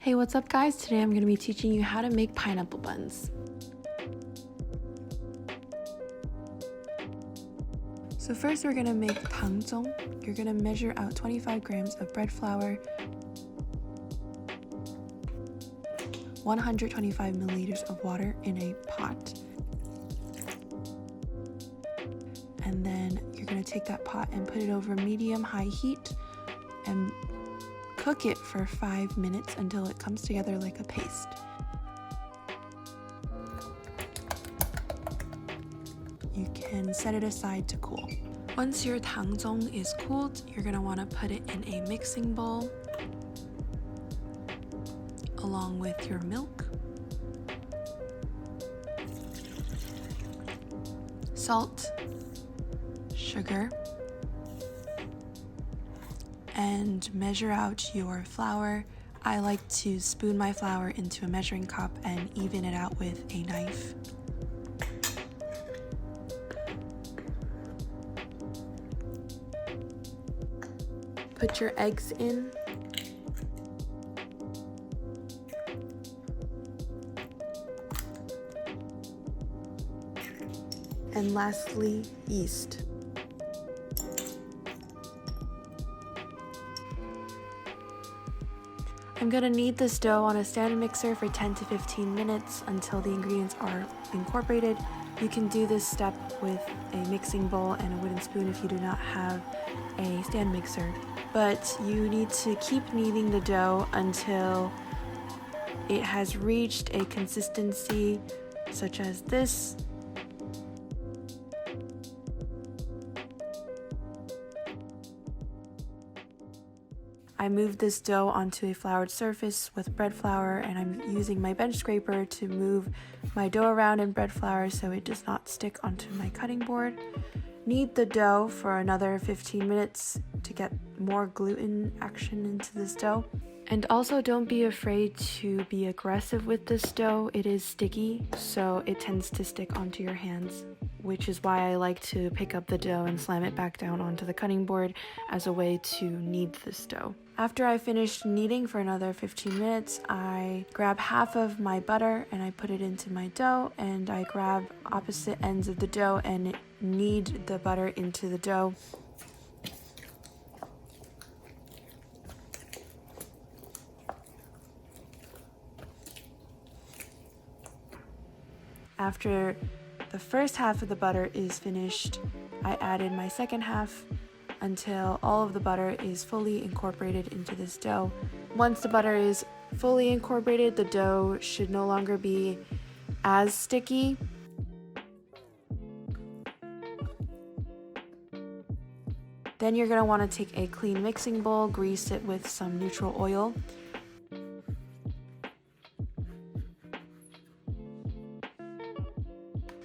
Hey, what's up guys? Today I'm going to be teaching you how to make pineapple buns. So first we're going to make Tang zhong. You're going to measure out 25 grams of bread flour, 125 milliliters of water in a pot. And then you're going to take that pot and put it over medium-high heat and cook it for 5 minutes until it comes together like a paste. You can set it aside to cool. Once your tang zhong is cooled, you're going to want to put it in a mixing bowl along with your milk, salt, sugar, and measure out your flour. I like to spoon my flour into a measuring cup and even it out with a knife. Put your eggs in. And lastly, yeast. I'm going to knead this dough on a stand mixer for 10 to 15 minutes until the ingredients are incorporated. You can do this step with a mixing bowl and a wooden spoon if you do not have a stand mixer. But you need to keep kneading the dough until it has reached a consistency such as this. I moved this dough onto a floured surface with bread flour, and I'm using my bench scraper to move my dough around in bread flour so it does not stick onto my cutting board. Knead the dough for another 15 minutes to get more gluten action into this dough. And also don't be afraid to be aggressive with this dough. It is sticky, so it tends to stick onto your hands, which is why I like to pick up the dough and slam it back down onto the cutting board as a way to knead this dough. After I finished kneading for another 15 minutes, I grab half of my butter and I put it into my dough, and I grab opposite ends of the dough and knead the butter into the dough. After the first half of the butter is finished, I added my second half until all of the butter is fully incorporated into this dough. Once the butter is fully incorporated, the dough should no longer be as sticky. Then you're going to want to take a clean mixing bowl, grease it with some neutral oil,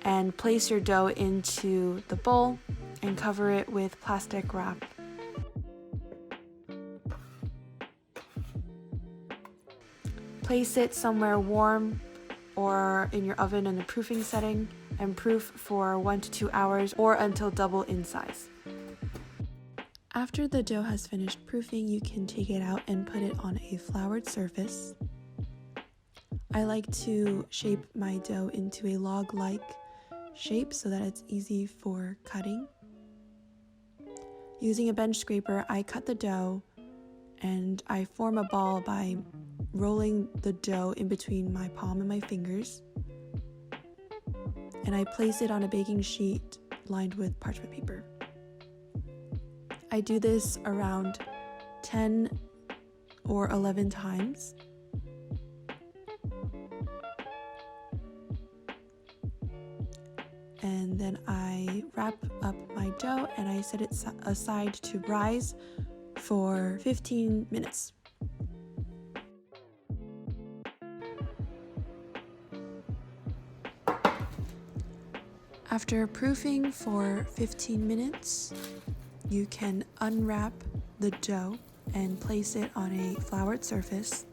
and place your dough into the bowl and cover it with plastic wrap. Place it somewhere warm or in your oven in the proofing setting and proof for 1 to 2 hours or until double in size. After the dough has finished proofing, you can take it out and put it on a floured surface. I like to shape my dough into a log-like shape so that it's easy for cutting. Using a bench scraper, I cut the dough and I form a ball by rolling the dough in between my palm and my fingers, and I place it on a baking sheet lined with parchment paper. I do this around 10 or 11 times. And then I wrap up my dough and I set it aside to rise for 15 minutes. After proofing for 15 minutes, you can unwrap the dough and place it on a floured surface.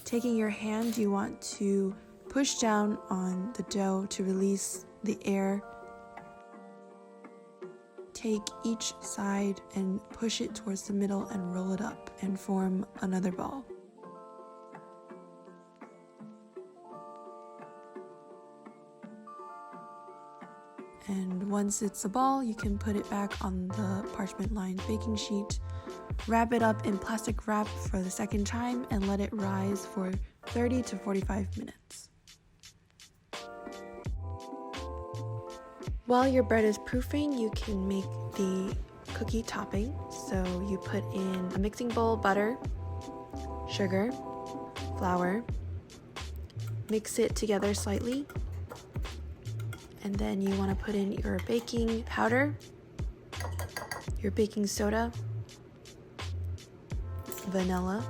Taking your hand, you want to push down on the dough to release the air. take each side and push it towards the middle and roll it up and form another ball. And once it's a ball, you can put it back on the parchment-lined baking sheet, wrap it up in plastic wrap for the second time, and let it rise for 30 to 45 minutes. While your bread is proofing, you can make the cookie topping. So you put in a mixing bowl, butter, sugar, flour, mix it together slightly, and then you want to put in your baking powder, your baking soda, vanilla,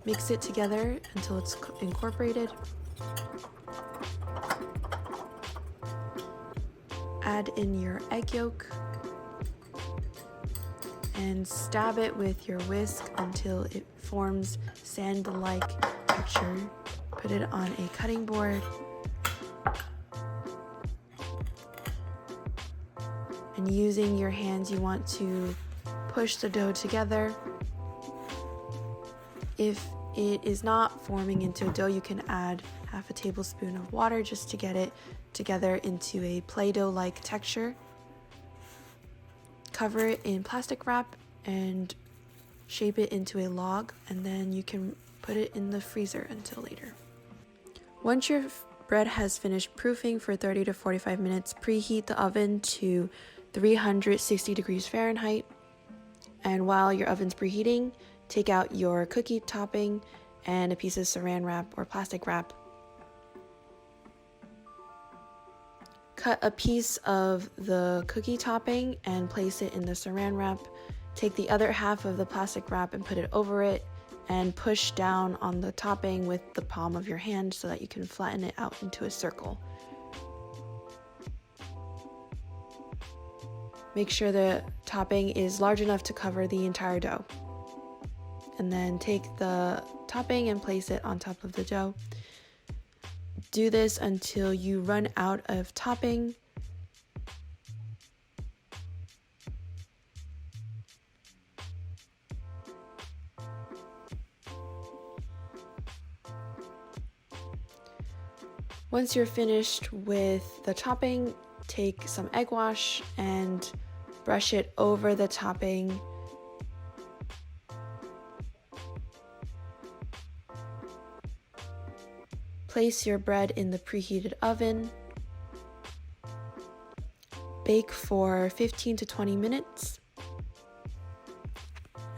mix it together until it's incorporated. Add in your egg yolk and stab it with your whisk until it forms sand-like texture. Put it on a cutting board and using your hands you want to push the dough together. If it is not forming into a dough, you can add half a tablespoon of water just to get it together into a Play-Doh-like texture. Cover it in plastic wrap and shape it into a log, and then you can put it in the freezer until later. Once your bread has finished proofing for 30 to 45 minutes, preheat the oven to 360 degrees Fahrenheit. And while your oven's preheating, take out your cookie topping and a piece of saran wrap or plastic wrap. Cut a piece of the cookie topping and place it in the saran wrap. Take the other half of the plastic wrap and put it over it, and push down on the topping with the palm of your hand so that you can flatten it out into a circle. Make sure the topping is large enough to cover the entire dough. And then take the topping and place it on top of the dough. Do this until you run out of topping. Once you're finished with the topping, take some egg wash and brush it over the topping. Place your bread in the preheated oven. Bake for 15 to 20 minutes.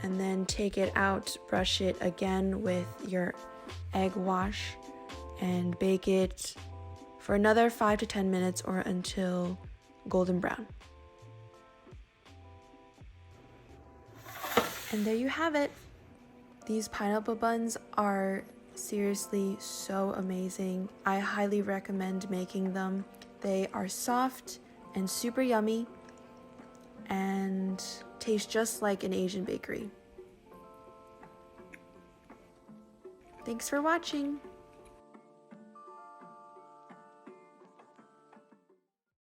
And then take it out, brush it again with your egg wash, and bake it for another 5 to 10 minutes or until golden brown. And there you have it. These pineapple buns are seriously so amazing. I highly recommend making them. They are soft and super yummy and taste just like an Asian bakery. Thanks for watching.